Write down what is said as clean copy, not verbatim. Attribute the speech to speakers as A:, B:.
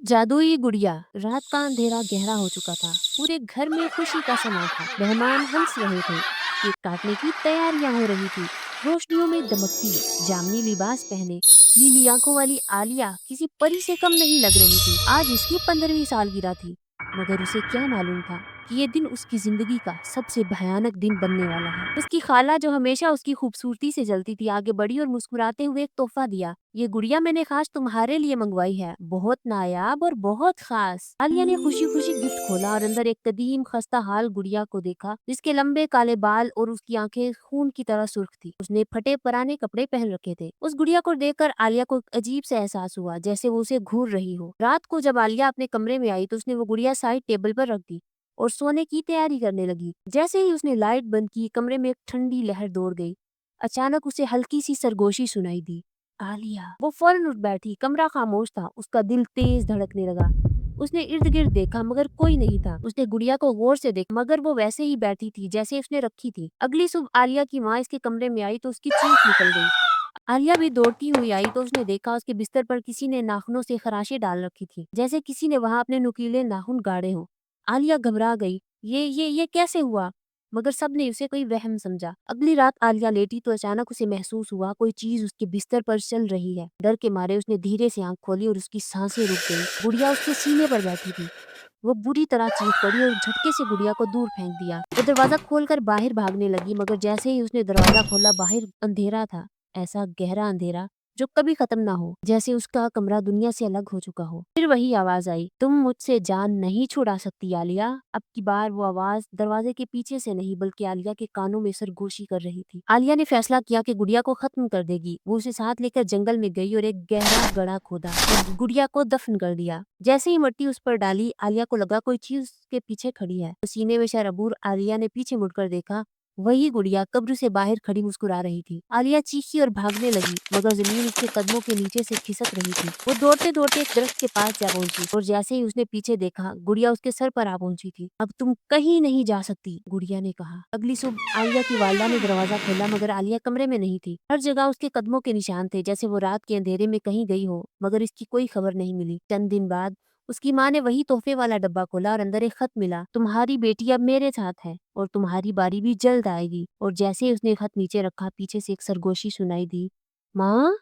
A: जादुई गुड़िया। रात का अंधेरा गहरा हो चुका था। पूरे घर में खुशी का समा था। मेहमान हंस रहे थे। केक काटने की तैयारियां हो रही थी। रोशनियों में दमकती जामनी लिबास पहने नीली आंखों वाली आलिया किसी परी से कम नहीं लग रही थी। आज इसकी 15वीं सालगिरह थी, मगर उसे क्या मालूम था कि ये दिन उसकी जिंदगी का सबसे भयानक दिन बनने वाला है। उसकी खाला, जो हमेशा उसकी खूबसूरती से जलती थी, आगे बढ़ी और मुस्कुराते हुए एक तोहफा दिया। ये गुड़िया मैंने खास तुम्हारे लिए मंगवाई है, बहुत नायाब और बहुत खास। आलिया ने खुशी खुशी गिफ्ट खोला और अंदर एक कदीम खस्ता हाल गुड़िया को देखा, जिसके लंबे काले बाल और उसकी आंखें खून की तरह सुर्ख थी। उसने फटे पुराने कपड़े पहन रखे थे। उस गुड़िया को देखकर आलिया को एक अजीब सा एहसास हुआ, जैसे वो उसे घूर रही हो। रात को जब आलिया अपने कमरे में आई तो उसने वो गुड़िया साइड टेबल पर रख दी और सोने की तैयारी करने लगी। जैसे ही उसने लाइट बंद की, कमरे में एक ठंडी लहर दौड़ गई। अचानक उसे हल्की सी सरगोशी सुनाई दी। आलिया। वो फौरन उठ बैठी। कमरा खामोश था। उसका दिल तेज धड़कने लगा। उसने इर्द गिर्द देखा, मगर कोई नहीं था। उसने गुड़िया को गौर से देखा, मगर वो वैसे ही बैठी थी जैसे उसने रखी थी। अगली सुबह आलिया की माँ इसके कमरे में आई तो उसकी चीख निकल गई। आलिया भी दौड़ती हुई आई तो उसने देखा उसके बिस्तर पर किसी ने नाखूनों से खराशें डाल रखी थी, जैसे किसी ने वहां अपने नुकीले नाखून गाड़े हों। आलिया घबरा गई। ये कैसे हुआ? मगर सबने उसे कोई वहम समझा। अगली रात आलिया लेटी तो अचानक उसे महसूस हुआ कोई चीज उसके बिस्तर पर चल रही है। डर के मारे उसने धीरे से आंख खोली और उसकी सांसें रुक गई। गुड़िया उसके सीने पर बैठी थी। वो बुरी तरह चीख पड़ी और झटके से गुड़िया को दूर फेंक दिया। वो दरवाजा खोलकर बाहर भागने लगी, मगर जैसे ही उसने दरवाजा खोला, बाहर अंधेरा था। ऐसा गहरा अंधेरा जो कभी खत्म ना हो, जैसे उसका कमरा दुनिया से अलग हो चुका हो। फिर वही आवाज आई, तुम मुझसे जान नहीं छुड़ा सकती आलिया। अब की बार वो आवाज दरवाजे के पीछे से नहीं, बल्कि आलिया के कानों में सरगोशी कर रही थी। आलिया ने फैसला किया कि गुड़िया को खत्म कर देगी। वो उसे साथ लेकर जंगल में गई और एक गहरा गड्ढा खोदा और गुड़िया को दफन कर दिया। जैसे ही मिट्टी उस पर डाली, आलिया को लगा कोई चीज उसके पीछे खड़ी है। तो सीने में शराबूर आलिया ने पीछे मुड़कर देखा। वही गुड़िया कब्र से बाहर खड़ी मुस्कुरा रही थी। आलिया चीखी और भागने लगी, मगर जमीन उसके कदमों के नीचे से खिसक रही थी। वो दौड़ते दौड़ते एक दरख्त के पास जा पहुंची और जैसे ही उसने पीछे देखा, गुड़िया उसके सर पर आ पहुंची थी। अब तुम कहीं नहीं जा सकती, गुड़िया ने कहा। अगली सुबह आलिया की वालदा ने दरवाजा खोला, मगर आलिया कमरे में नहीं थी। हर जगह उसके कदमों के निशान थे, जैसे वो रात के अंधेरे में कहीं गई हो, मगर इसकी कोई खबर नहीं मिली। चंद दिन बाद उसकी माँ ने वही तोहफे वाला डब्बा खोला और अंदर एक खत मिला। तुम्हारी बेटी अब मेरे साथ है और तुम्हारी बारी भी जल्द आएगी। और जैसे ही उसने खत नीचे रखा, पीछे से एक सरगोशी सुनाई दी, माँ।